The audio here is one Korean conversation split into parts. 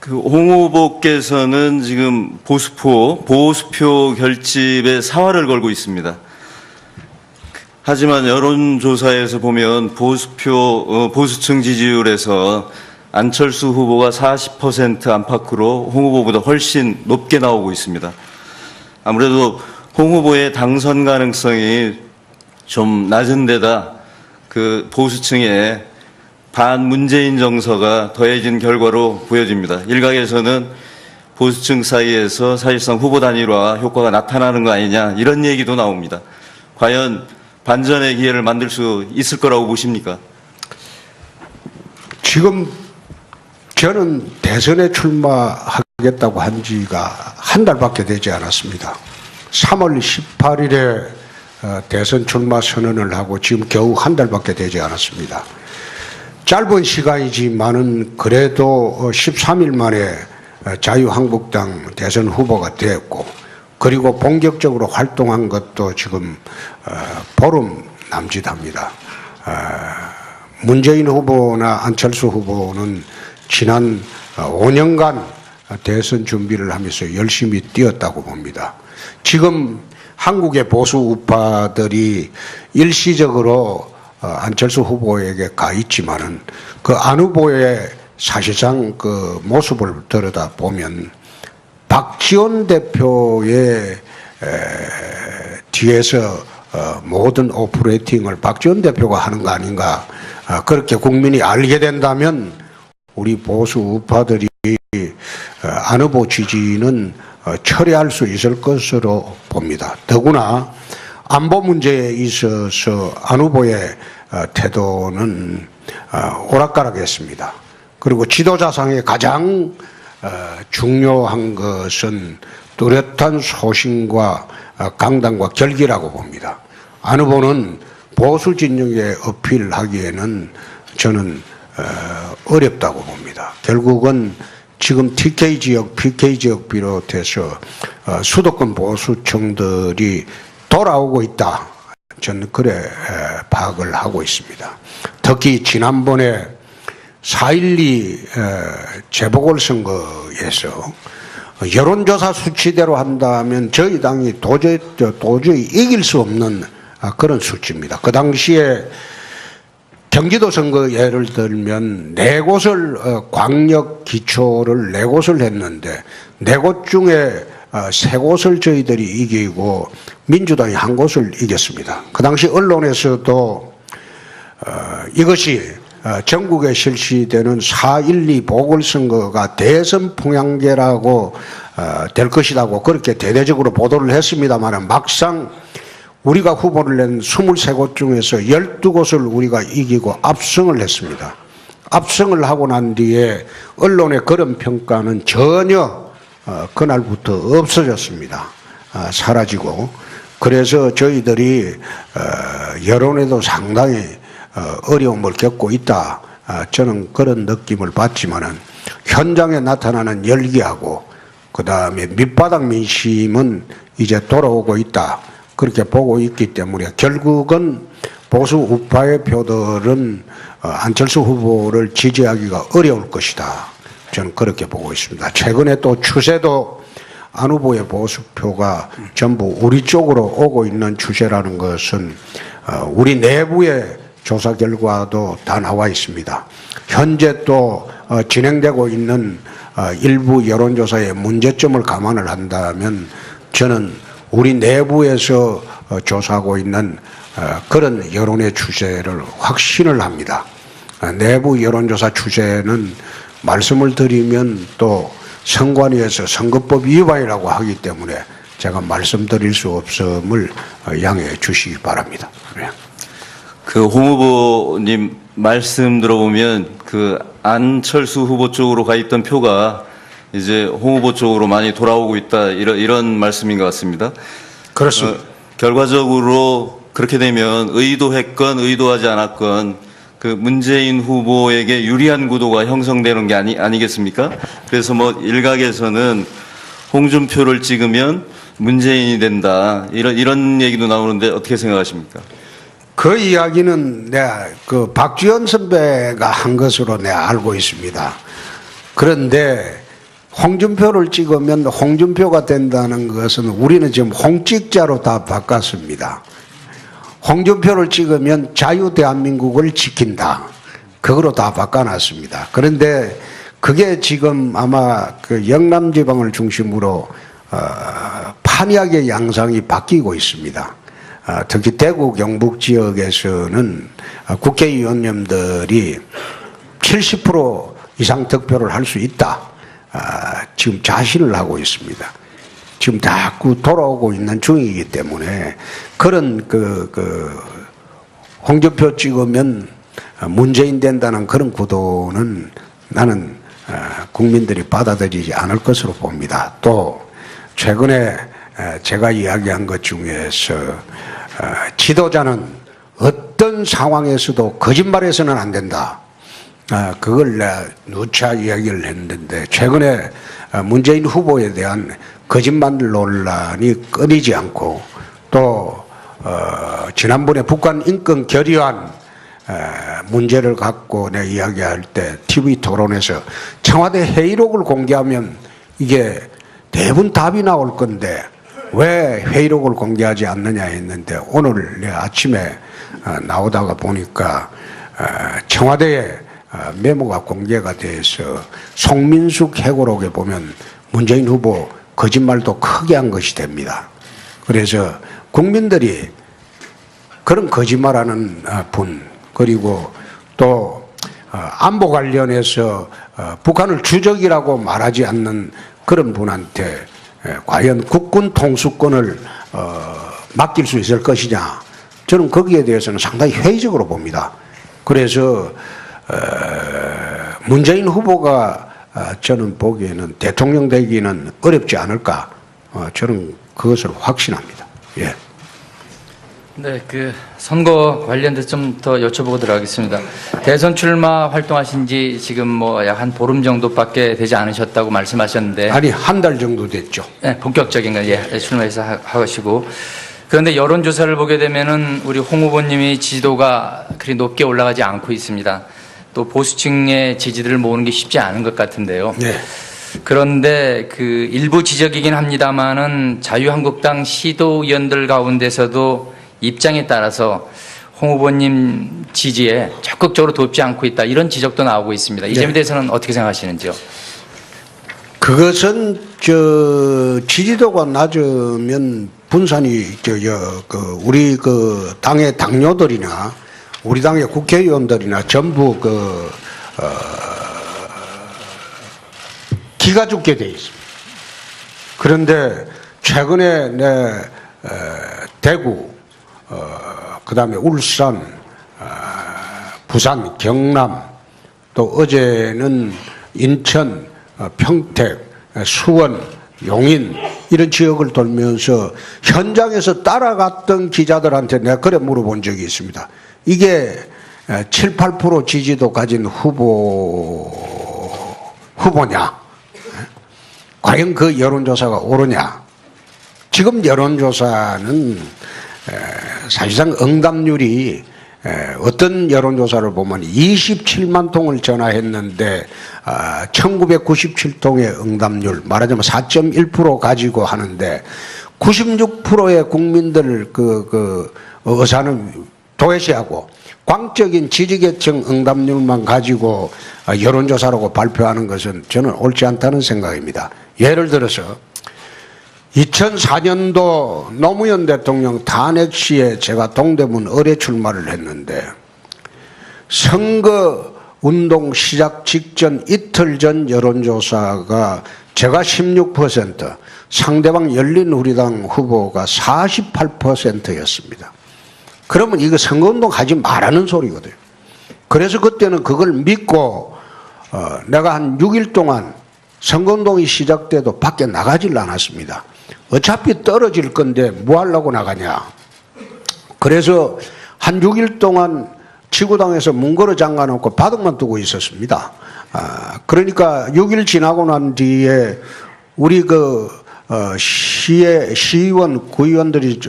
홍 후보께서는 지금 보수표 결집에 사활을 걸고 있습니다. 하지만 여론조사에서 보면 보수층 지지율에서 안철수 후보가 40% 안팎으로 홍 후보보다 훨씬 높게 나오고 있습니다. 아무래도 홍 후보의 당선 가능성이 좀 낮은 데다 그 보수층에 반문재인 정서가 더해진 결과로 보여집니다. 일각에서는 보수층 사이에서 사실상 후보 단일화 효과가 나타나는 거 아니냐 이런 얘기도 나옵니다. 과연 반전의 기회를 만들 수 있을 거라고 보십니까? 지금 저는 대선에 출마하겠다고 한 지가 한 달밖에 되지 않았습니다. 3월 18일에 대선 출마 선언을 하고 지금 겨우 한 달밖에 되지 않았습니다. 짧은 시간이지만은 그래도 13일 만에 자유한국당 대선 후보가 되었고, 그리고 본격적으로 활동한 것도 지금 보름 남짓합니다. 문재인 후보나 안철수 후보는 지난 5년간 대선 준비를 하면서 열심히 뛰었다고 봅니다. 지금 한국의 보수 우파들이 일시적으로 안철수 후보에게 가 있지만은 그 안 후보의 사실상 그 모습을 들여다 보면 박지원 대표의 뒤에서 모든 오퍼레이팅을 박지원 대표가 하는 거 아닌가, 그렇게 국민이 알게 된다면 우리 보수 우파들이 안 후보 지지는 철회할 수 있을 것으로 봅니다. 더구나 안보 문제에 있어서 안 후보의 태도는 오락가락했습니다. 그리고 지도자상의 가장 중요한 것은 뚜렷한 소신과 강단과 결기라고 봅니다. 안 후보는 보수 진영에 어필하기에는 저는 어렵다고 봅니다. 결국은 지금 TK 지역, PK 지역 비롯해서 수도권 보수층들이 돌아오고 있다, 저는 그래 파악을 하고 있습니다. 특히 지난번에 4.12 재보궐선거에서 여론조사 수치대로 한다면 저희 당이 도저히 이길 수 없는 그런 수치입니다. 그 당시에 경기도 선거 예를 들면 4곳을 광역 기초를 4곳을 했는데 4곳 중에 3곳을 저희들이 이기고 민주당이 1곳을 이겼습니다. 그 당시 언론에서도 이것이 전국에 실시되는 4.12 보궐선거가 대선 풍향계라고 될 것이라고 그렇게 대대적으로 보도를 했습니다만, 막상 우리가 후보를 낸 23곳 중에서 12곳을 우리가 이기고 압승을 했습니다. 압승을 하고 난 뒤에 언론의 그런 평가는 전혀 그날부터 없어졌습니다. 사라지고. 그래서 저희들이 여론에도 상당히 어려움을 겪고 있다, 저는 그런 느낌을 받지만은 현장에 나타나는 열기하고 그 다음에 밑바닥 민심은 이제 돌아오고 있다, 그렇게 보고 있기 때문에 결국은 보수 우파의 표들은 안철수 후보를 지지하기가 어려울 것이다, 저는 그렇게 보고 있습니다. 최근에 또 추세도 안 후보의 보수표가 전부 우리 쪽으로 오고 있는 추세라는 것은 우리 내부의 조사 결과도 다 나와 있습니다. 현재 또 진행되고 있는 일부 여론조사의 문제점을 감안을 한다면 저는 우리 내부에서 조사하고 있는 그런 여론의 추세를 확신을 합니다. 내부 여론조사 추세는 말씀을 드리면 또 선관위에서 선거법 위반이라고 하기 때문에 제가 말씀드릴 수 없음을 양해해 주시기 바랍니다. 네. 홍 후보님 말씀 들어보면 안철수 후보 쪽으로 가 있던 표가 이제 홍 후보 쪽으로 많이 돌아오고 있다, 이런 말씀인 것 같습니다. 그렇습니다. 결과적으로 그렇게 되면 의도했건 의도하지 않았건 문재인 후보에게 유리한 구도가 형성되는 게 아니겠습니까? 그래서 일각에서는 홍준표를 찍으면 문재인이 된다, 이런 얘기도 나오는데 어떻게 생각하십니까? 그 이야기는 내가 박지원 선배가 한 것으로 내가 알고 있습니다. 그런데 홍준표를 찍으면 홍준표가 된다는 것은 우리는 지금 홍찍자로 다 바꿨습니다. 홍준표를 찍으면 자유대한민국을 지킨다. 그거로 다 바꿔놨습니다. 그런데 그게 지금 아마 그 영남지방을 중심으로 판이하게 양상이 바뀌고 있습니다. 특히 대구 경북 지역에서는 국회의원님들이 70% 이상 득표를 할 수 있다. 지금 자신을 하고 있습니다. 지금 자꾸 돌아오고 있는 중이기 때문에 그런 홍준표 찍으면 문재인 된다는 그런 구도는 나는 국민들이 받아들이지 않을 것으로 봅니다. 또 최근에 제가 이야기한 것 중에서 지도자는 어떤 상황에서도 거짓말해서는 안 된다. 그걸 누차 이야기를 했는데 최근에 문재인 후보에 대한 거짓말 논란이 끊이지 않고 또 지난번에 북한 인권 결의안 문제를 갖고 내 이야기할 때 TV 토론에서 청와대 회의록을 공개하면 이게 대부분 답이 나올 건데 왜 회의록을 공개하지 않느냐 했는데 오늘 내 아침에 나오다가 보니까 청와대에 메모가 공개가 돼서 송민숙 회고록에 보면 문재인 후보 거짓말도 크게 한 것이 됩니다. 그래서 국민들이 그런 거짓말하는 분 그리고 또 안보 관련해서 북한을 주적이라고 말하지 않는 그런 분한테 과연 국군 통수권을 맡길 수 있을 것이냐 저는 거기에 대해서는 상당히 회의적으로 봅니다. 그래서 문재인 후보가 저는 보기에는 대통령 되기는 어렵지 않을까 저는 그것을 확신합니다. 예. 네, 그 선거 관련돼서 좀 더 여쭤보고 들어가겠습니다. 대선 출마 활동하신 지 지금 뭐 약 한 보름 정도밖에 되지 않으셨다고 말씀하셨는데 아니 한 달 정도 됐죠. 네, 본격적인 거 출마해서 하시고 그런데 여론조사를 보게 되면은 우리 홍 후보님이 지지도가 그리 높게 올라가지 않고 있습니다. 또 보수층의 지지들을 모으는 게 쉽지 않은 것 같은데요. 네. 그런데 그 일부 지적이긴 합니다만은 자유한국당 시도의원들 가운데서도 입장에 따라서 홍 후보님 지지에 적극적으로 돕지 않고 있다 이런 지적도 나오고 있습니다. 이 점에 대해서는 어떻게 생각하시는지요? 그것은 지지도가 낮으면 분산이 우리 당의 당뇨들이나 우리 당의 국회의원들이나 전부 기가 죽게 돼 있습니다. 그런데 최근에 대구 그다음에 울산, 부산, 경남 또 어제는 인천, 평택, 수원, 용인 이런 지역을 돌면서 현장에서 따라갔던 기자들한테 내가 그래 물어본 적이 있습니다. 이게 7, 8% 지지도 가진 후보냐? 과연 그 여론조사가 옳으냐? 지금 여론조사는 사실상 응답률이 어떤 여론조사를 보면 27만 통을 전화했는데 1997통의 응답률 말하자면 4.1% 가지고 하는데 96%의 국민들 의사는 도외시하고 광적인 지지계층 응답률만 가지고 여론조사라고 발표하는 것은 저는 옳지 않다는 생각입니다. 예를 들어서 2004년도 노무현 대통령 탄핵 시에 제가 동대문 을에 출마를 했는데 선거운동 시작 직전 이틀 전 여론조사가 제가 16%, 상대방 열린우리당 후보가 48%였습니다. 그러면 이거 선거운동 하지 말라는 소리거든요. 그래서 그때는 그걸 믿고 내가 한 6일 동안 선거운동이 시작돼도 밖에 나가질 않았습니다. 어차피 떨어질 건데 뭐 하려고 나가냐. 그래서 한 6일 동안 지구당에서 문 걸어 잠가놓고 바닥만 두고 있었습니다. 그러니까 6일 지나고 난 뒤에 우리 시의원, 구의원들이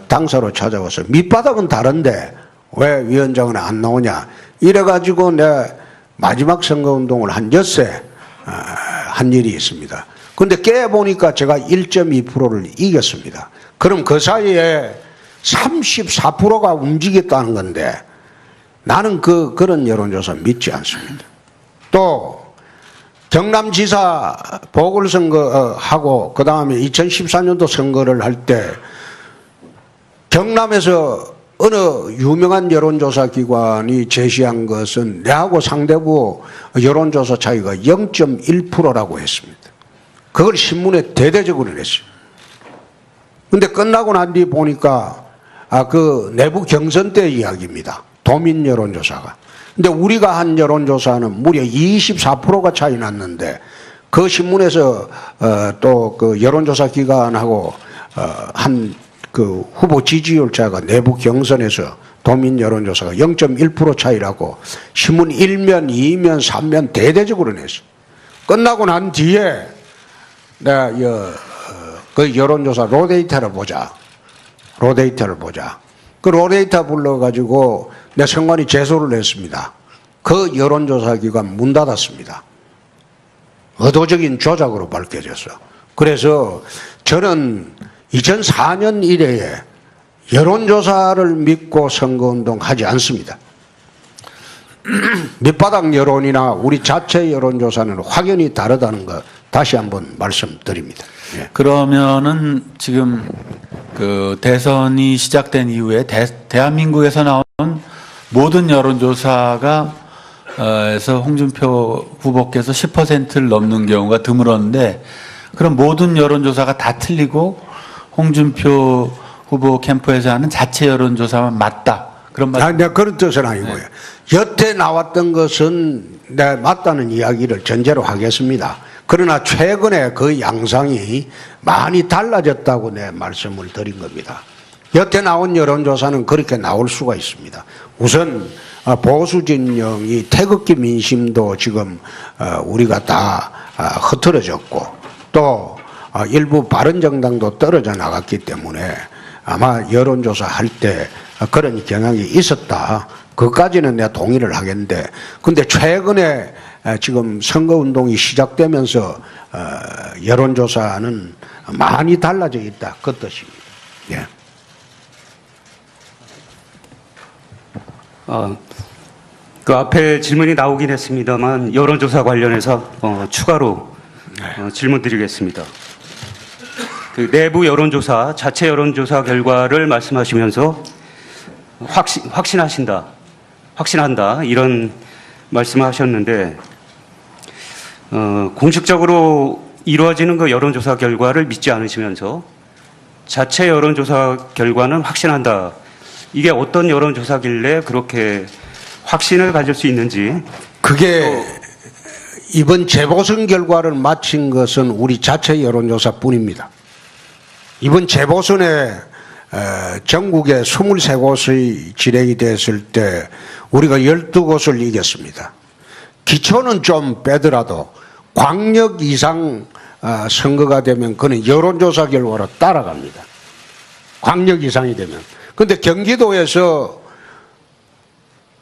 당사로 찾아와서 밑바닥은 다른데 왜 위원장은 안 나오냐. 이래가지고 내 마지막 선거운동을 한 엿새 한 일이 있습니다. 근데 깨보니까 제가 1.2%를 이겼습니다. 그럼 그 사이에 34%가 움직였다는 건데 나는 그런 여론조사 믿지 않습니다. 또 경남지사 보궐선거하고 그 다음에 2014년도 선거를 할 때 경남에서 어느 유명한 여론조사 기관이 제시한 것은 내하고 상대부 여론조사 차이가 0.1%라고 했습니다. 그걸 신문에 대대적으로 냈어요. 근데 끝나고 난 뒤 보니까 그 내부 경선 때 이야기입니다. 도민 여론조사가. 근데 우리가 한 여론조사는 무려 24%가 차이 났는데 그 신문에서 또 그 여론조사 기관하고 한 그 후보 지지율차가 내부 경선에서 도민 여론조사가 0.1% 차이라고 신문 1면, 2면, 3면 대대적으로 냈어요. 끝나고 난 뒤에 내가 그 여론조사 로데이터를 보자. 그 로데이터 불러가지고 내 선관위 제소를 냈습니다. 그 여론조사 기관 문 닫았습니다. 의도적인 조작으로 밝혀졌어. 그래서 저는 2004년 이래에 여론조사를 믿고 선거운동 하지 않습니다. 밑바닥 여론이나 우리 자체 여론조사는 확연히 다르다는 거 다시 한번 말씀드립니다. 예. 그러면은 지금 그 대선이 시작된 이후에 대한민국에서 나온 모든 여론조사가 에서 홍준표 후보께서 10%를 넘는 경우가 드물었는데 그럼 모든 여론조사가 다 틀리고 홍준표 후보 캠프에서 하는 자체 여론조사만 맞다. 그런 말. 내가 그런 뜻은 아니고요. 네. 여태 나왔던 것은 내가 맞다는 이야기를 전제로 하겠습니다. 그러나 최근에 그 양상이 많이 달라졌다고 내 말씀을 드린 겁니다. 여태 나온 여론조사는 그렇게 나올 수가 있습니다. 우선 보수 진영이 태극기 민심도 지금 우리가 다 흐트러졌고 또 일부 바른정당도 떨어져 나갔기 때문에 아마 여론조사 할 때 그런 경향이 있었다. 그까지는 내가 동의를 하겠는데 근데 최근에 지금 선거운동이 시작되면서 여론조사는 많이 달라져 있다. 그 뜻입니다. 예. 그 앞에 질문이 나오긴 했습니다만 여론조사 관련해서 추가로 질문 드리겠습니다. 그 내부 여론조사, 자체 여론조사 결과를 말씀하시면서 확신한다 이런 말씀을 하셨는데 공식적으로 이루어지는 그 여론조사 결과를 믿지 않으시면서 자체 여론조사 결과는 확신한다. 이게 어떤 여론조사길래 그렇게 확신을 가질 수 있는지. 그게 이번 재보선 결과를 마친 것은 우리 자체 여론조사뿐입니다. 이번 재보선에 전국에 23곳의 진행이 됐을 때 우리가 12곳을 이겼습니다. 기초는 좀 빼더라도 광역 이상 선거가 되면 그는 여론조사 결과로 따라갑니다. 광역 이상이 되면. 근데 경기도에서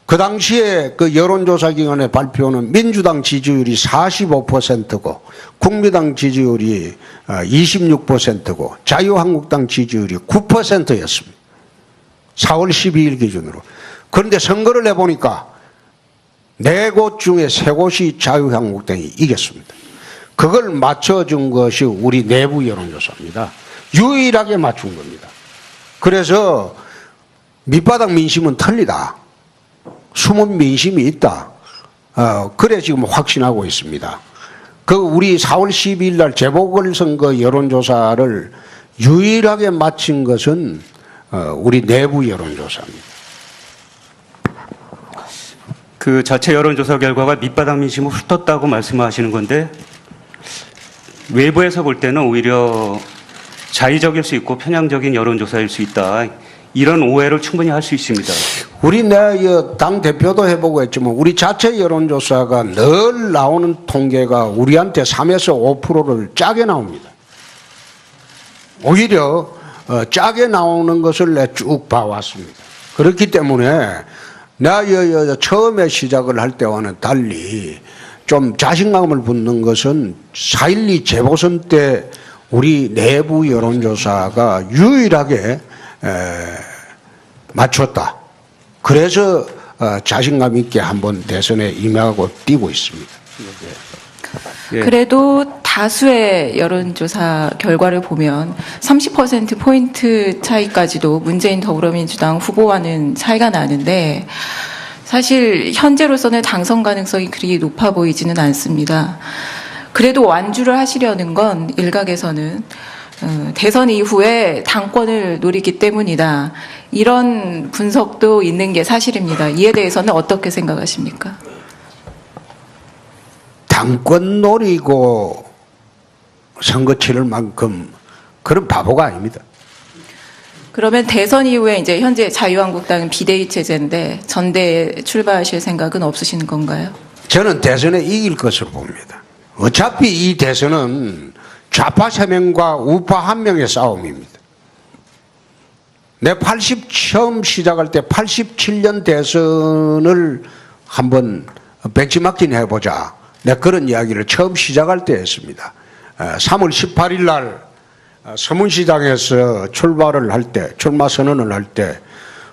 그 당시에 그 여론조사 기관의 발표는 민주당 지지율이 45%고 국민당 지지율이 26%고 자유한국당 지지율이 9%였습니다. 4월 12일 기준으로. 그런데 선거를 해보니까 4곳 중에 3곳이 자유한국당이 이겼습니다. 그걸 맞춰준 것이 우리 내부 여론조사입니다. 유일하게 맞춘 겁니다. 그래서 밑바닥 민심은 틀리다. 숨은 민심이 있다. 그래 지금 확신하고 있습니다. 그 우리 4월 12일 날 재보궐선거 여론조사를 유일하게 마친 것은 우리 내부 여론조사입니다. 그 자체 여론조사 결과가 밑바닥 민심을 훑었다고 말씀하시는 건데 외부에서 볼 때는 오히려 자의적일 수 있고 편향적인 여론조사일 수 있다. 이런 오해를 충분히 할 수 있습니다. 우리 당 대표도 해보고 했지만 우리 자체 여론조사가 늘 나오는 통계가 우리한테 3에서 5%를 짜게 나옵니다. 오히려 짜게 나오는 것을 내가 쭉 봐왔습니다. 그렇기 때문에 내가 처음에 시작을 할 때와는 달리 좀 자신감을 붙는 것은 4.12 재보선 때 우리 내부 여론조사가 유일하게 맞췄다. 그래서 자신감 있게 한번 대선에 임하고 뛰고 있습니다. 예. 그래도 다수의 여론조사 결과를 보면 30%포인트 차이까지도 문재인 더불어민주당 후보와는 차이가 나는데 사실 현재로서는 당선 가능성이 그리 높아 보이지는 않습니다. 그래도 완주를 하시려는 건 일각에서는 대선 이후에 당권을 노리기 때문이다. 이런 분석도 있는 게 사실입니다. 이에 대해서는 어떻게 생각하십니까? 당권 노리고 선거 치를 만큼 그런 바보가 아닙니다. 그러면 대선 이후에 이제 현재 자유한국당은 비대위 체제인데 전대에 출마하실 생각은 없으신 건가요? 저는 대선에 이길 것으로 봅니다. 어차피 이 대선은 좌파 3명과 우파 1명의 싸움입니다. 내 처음 시작할 때 87년 대선을 한번 벤치마킹 해보자. 내가 그런 이야기를 처음 시작할 때 했습니다. 3월 18일 날 서문시장에서 출마 선언을 할 때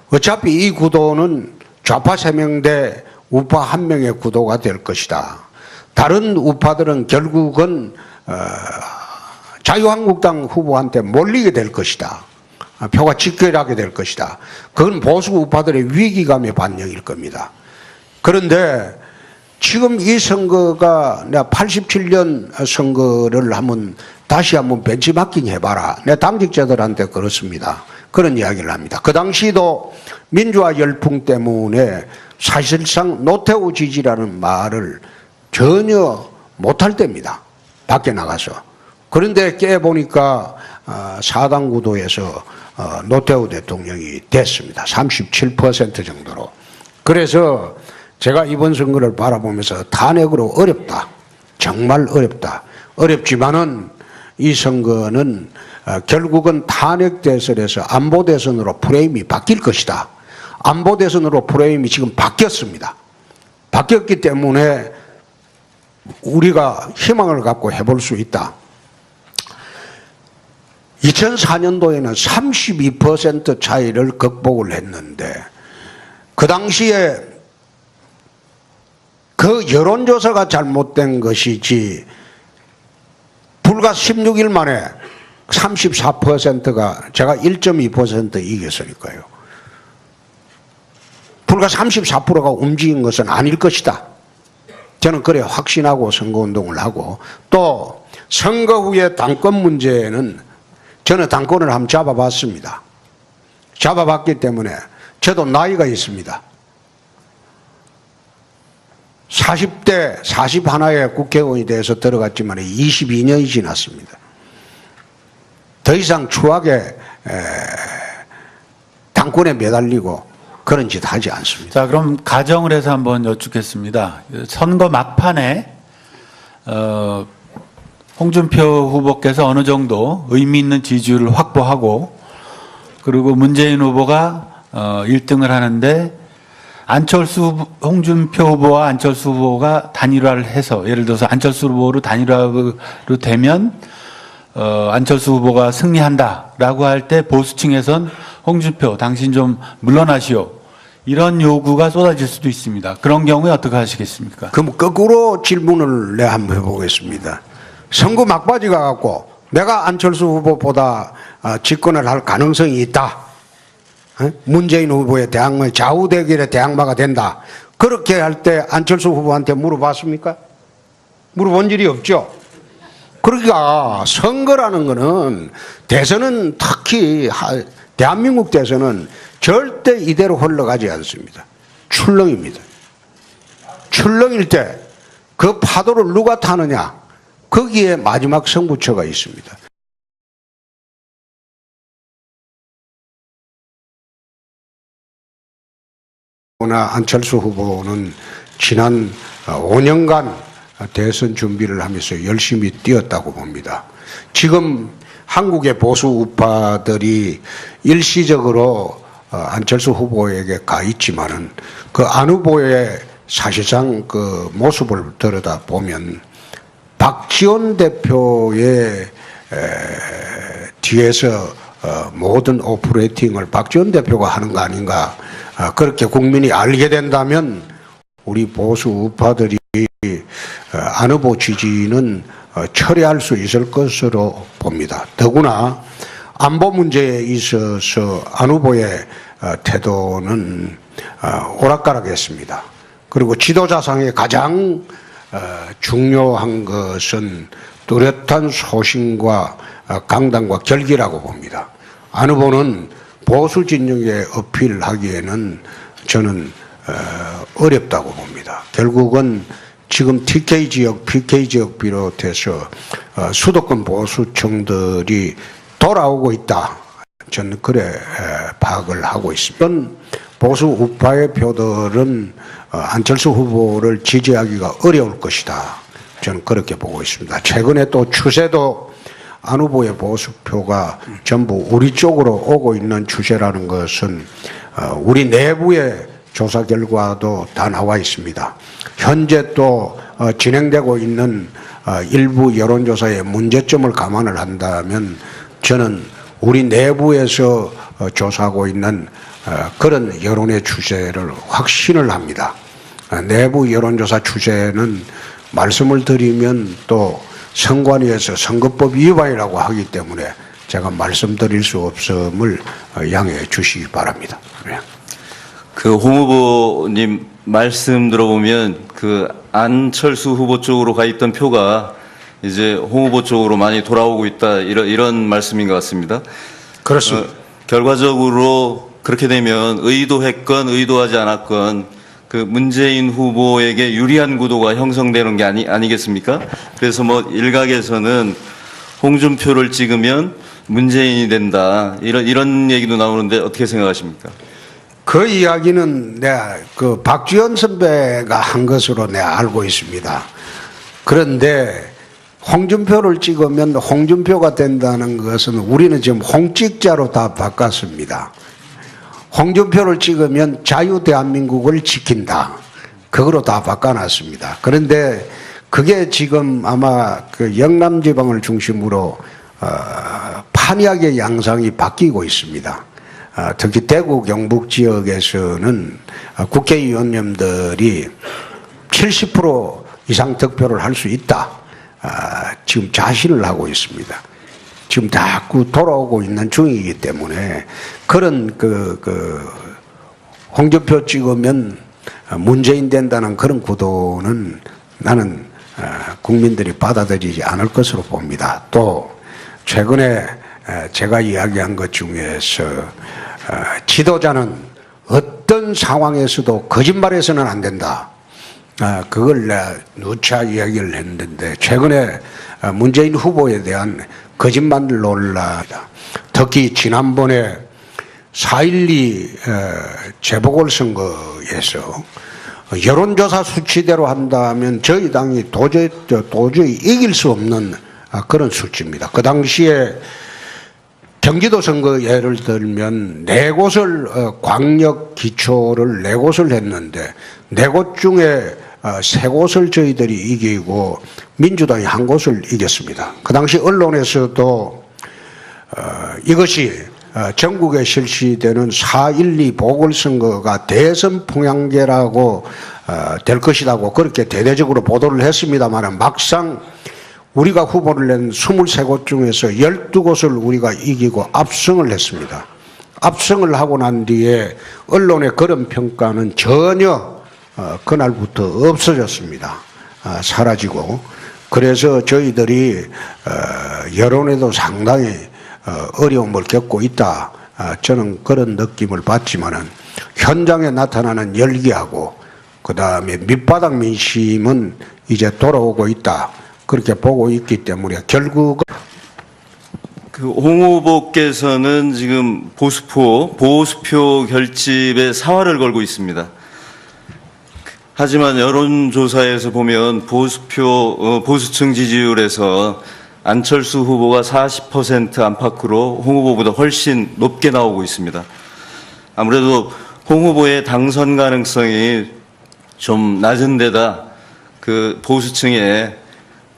어차피 이 구도는 좌파 3명 대 우파 1명의 구도가 될 것이다. 다른 우파들은 결국은 자유한국당 후보한테 몰리게 될 것이다. 표가 직결하게 될 것이다. 그건 보수 우파들의 위기감의 반영일 겁니다. 그런데 지금 이 선거가 내가 87년 선거를 다시 한번 벤치마킹 해봐라. 내가 당직자들한테 그렇습니다. 그런 이야기를 합니다. 그 당시도 민주화 열풍 때문에 사실상 노태우 지지라는 말을 전혀 못할 때입니다. 밖에 나가서. 그런데 깨보니까 4당 구도에서 노태우 대통령이 됐습니다. 37% 정도로. 그래서 제가 이번 선거를 바라보면서 탄핵으로 어렵다. 정말 어렵다. 어렵지만은 이 선거는 결국은 탄핵 대선에서 안보 대선으로 프레임이 바뀔 것이다. 안보 대선으로 프레임이 지금 바뀌었습니다. 바뀌었기 때문에 우리가 희망을 갖고 해볼 수 있다. 2004년도에는 32% 차이를 극복을 했는데 그 당시에 그 여론조사가 잘못된 것이지 불과 16일 만에 34%가 제가 1.2% 이겼으니까요. 불과 34%가 움직인 것은 아닐 것이다. 저는 그래 확신하고 선거운동을 하고 또 선거 후에 당권 문제는 저는 당권을 한번 잡아봤습니다. 잡아봤기 때문에 저도 나이가 있습니다. 40대 41에 국회의원이 돼서 들어갔지만 22년이 지났습니다. 더 이상 추악에 당권에 매달리고 그런 짓 하지 않습니다. 자, 그럼 가정을 해서 한번 여쭙겠습니다. 선거 막판에 홍준표 후보께서 어느 정도 의미 있는 지지율을 확보하고 그리고 문재인 후보가 1등을 하는데 홍준표 후보와 안철수 후보가 단일화를 해서 예를 들어서 안철수 후보로 단일화로 되면 안철수 후보가 승리한다라고 할 때 보수층에선 홍준표 당신 좀 물러나시오 이런 요구가 쏟아질 수도 있습니다. 그런 경우에 어떻게 하시겠습니까? 그럼 거꾸로 질문을 내가 한번 해보겠습니다. 선거 막바지 가갖고 내가 안철수 후보보다 집권을 할 가능성이 있다. 문재인 후보의 좌우 대결의 대항마가 된다. 그렇게 할 때 안철수 후보한테 물어봤습니까? 물어본 일이 없죠. 그러니까 선거라는 거는 대선은 특히 대한민국 대선은 절대 이대로 흘러가지 않습니다. 출렁입니다. 출렁일 때 그 파도를 누가 타느냐 거기에 마지막 승부처가 있습니다. 안철수 후보는 지난 5년간 대선 준비를 하면서 열심히 뛰었다고 봅니다. 지금 한국의 보수 우파들이 일시적으로 안철수 후보에게 가 있지만은 그 안 후보의 사실상 그 모습을 들여다보면 박지원 대표의 뒤에서 모든 오퍼레이팅을 박지원 대표가 하는 거 아닌가, 그렇게 국민이 알게 된다면 우리 보수 우파들이 안 후보 지지는 처리할 수 있을 것으로 봅니다. 더구나 안보 문제에 있어서 안 후보의 태도는 오락가락했습니다. 그리고 지도자상의 가장 중요한 것은 뚜렷한 소신과 강단과 결기라고 봅니다. 안 후보는 보수 진영에 어필하기에는 저는 어렵다고 봅니다. 결국은 지금 TK 지역, PK 지역 비롯해서 수도권 보수층들이 돌아오고 있다. 저는 그래 파악을 하고 있습니다. 보수 우파의 표들은 안철수 후보를 지지하기가 어려울 것이다. 저는 그렇게 보고 있습니다. 최근에 또 추세도 안 후보의 보수표가 전부 우리 쪽으로 오고 있는 추세라는 것은 우리 내부의 조사 결과도 다 나와 있습니다. 현재 또 진행되고 있는 일부 여론조사의 문제점을 감안을 한다면 저는 우리 내부에서 조사하고 있는 그런 여론의 추세를 확신을 합니다. 내부 여론조사 추세는 말씀을 드리면 또 선관위에서 선거법 위반이라고 하기 때문에 제가 말씀드릴 수 없음을 양해해 주시기 바랍니다. 네. 그 홍 후보님 말씀 들어보면 그 안철수 후보 쪽으로 가 있던 표가 이제 홍 후보 쪽으로 많이 돌아오고 있다, 이런 말씀인 것 같습니다. 그렇습니다. 결과적으로 그렇게 되면 의도했건 의도하지 않았건 그 문재인 후보에게 유리한 구도가 형성되는 게 아니겠습니까? 그래서 뭐 일각에서는 홍준표를 찍으면 문재인이 된다, 이런 얘기도 나오는데 어떻게 생각하십니까? 그 이야기는 내가 그 박지원 선배가 한 것으로 내가 알고 있습니다. 그런데 홍준표를 찍으면 홍준표가 된다는 것은 우리는 지금 홍찍자로 다 바꿨습니다. 홍준표를 찍으면 자유대한민국을 지킨다. 그거로 다 바꿔놨습니다. 그런데 그게 지금 아마 그 영남지방을 중심으로 판이하게 양상이 바뀌고 있습니다. 특히 대구 경북 지역에서는 국회의원님들이 70% 이상 득표를 할 수 있다. 지금 자신을 하고 있습니다. 지금 자꾸 돌아오고 있는 중이기 때문에 그런 홍준표 찍으면 문재인 된다는 그런 구도는 나는 국민들이 받아들이지 않을 것으로 봅니다. 또 최근에 제가 이야기한 것 중에서 지도자는 어떤 상황에서도 거짓말해서는 안 된다. 그걸 누차 이야기를 했는데 최근에 문재인 후보에 대한 거짓말 논란이다. 특히 지난번에 4.12 재보궐선거에서 여론조사 수치대로 한다면 저희 당이 도저히 이길 수 없는 그런 수치입니다. 그 당시에 경기도 선거 예를 들면 4곳을 광역 기초를 4곳을 했는데 4곳 중에 3곳을 저희들이 이기고 민주당이 1곳을 이겼습니다. 그 당시 언론에서도 이것이 전국에 실시되는 4.12 보궐선거가 대선 풍향계라고 될 것이라고 그렇게 대대적으로 보도를 했습니다만 막상 우리가 후보를 낸 23곳 중에서 12곳을 우리가 이기고 압승을 했습니다. 압승을 하고 난 뒤에 언론의 그런 평가는 전혀 그날부터 없어졌습니다. 사라지고. 그래서 저희들이 여론에도 상당히 어려움을 겪고 있다. 저는 그런 느낌을 받지만은 현장에 나타나는 열기하고 그 다음에 밑바닥 민심은 이제 돌아오고 있다. 그렇게 보고 있기 때문에 결국은 그 홍 후보께서는 지금 보수표 결집에 사활을 걸고 있습니다. 하지만 여론조사에서 보면 보수층 지지율에서 안철수 후보가 40% 안팎으로 홍 후보보다 훨씬 높게 나오고 있습니다. 아무래도 홍 후보의 당선 가능성이 좀 낮은 데다 그 보수층의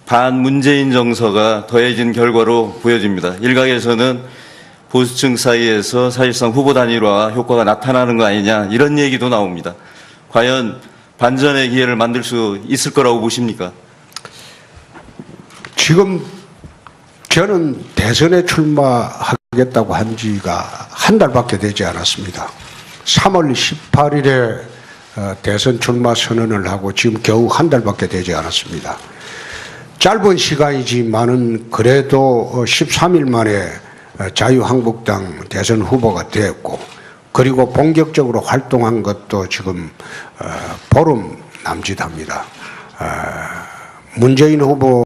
반문재인 정서가 더해진 결과로 보여집니다. 일각에서는 보수층 사이에서 사실상 후보 단일화 효과가 나타나는 거 아니냐 이런 얘기도 나옵니다. 과연 반전의 기회를 만들 수 있을 거라고 보십니까? 지금 저는 대선에 출마하겠다고 한 지가 한 달밖에 되지 않았습니다. 3월 18일에 대선 출마 선언을 하고 지금 겨우 한 달밖에 되지 않았습니다. 짧은 시간이지만은 그래도 13일 만에 자유한국당 대선 후보가 되었고, 그리고 본격적으로 활동한 것도 지금 보름 남짓합니다. 문재인 후보